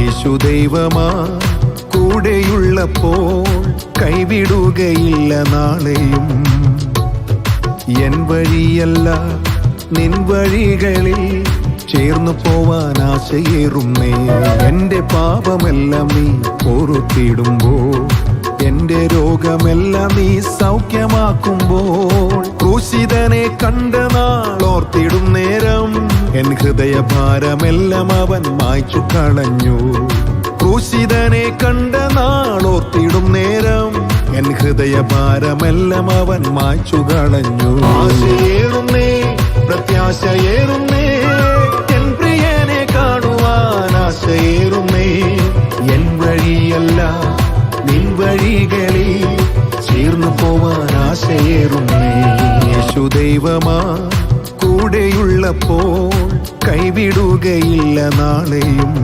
യേശുദൈവമാ കൂടെയുള്ളപ്പോൾ കൈവിടുകയില്ല നാളെയും. എൻ വഴിയല്ല നിൻ വഴികളിൽ ചേർന്നു പോവാൻ ആശയേറുന്നേ. എന്റെ പാപമെല്ലാം നീ പൊറുത്തിടുമ്പോൾ, എന്റെ രോഗമെല്ലാം നീ സൗഖ്യമാക്കുമ്പോൾ, ക്രൂശിതനെ കണ്ട നാളോർത്തിടും നേരം എൻ ഹൃദയഭാരമെല്ലാം അവൻ മായ്ച്ചു കളഞ്ഞു. ക്രൂശിതനെ കണ്ട നാളോർത്തിടും നേരം എൻ ഹൃദയഭാരമെല്ലാം അവൻ മായ്ച്ചു കളഞ്ഞു. ആശയേറുന്നേ, പ്രത്യാശയേറുന്നേ, എൻ പ്രിയനെ കാണുവാൻ ആശയേറുന്നേ. എൻ വഴിയല്ല നിൻ വഴികളിൽ ചേർന്നു പോവാൻ ആശയേറുന്നേ. യേശുദൈവമാ കൂടെയുള്ളപ്പോൾ കൈവിടുകയില്ല നാളെയും.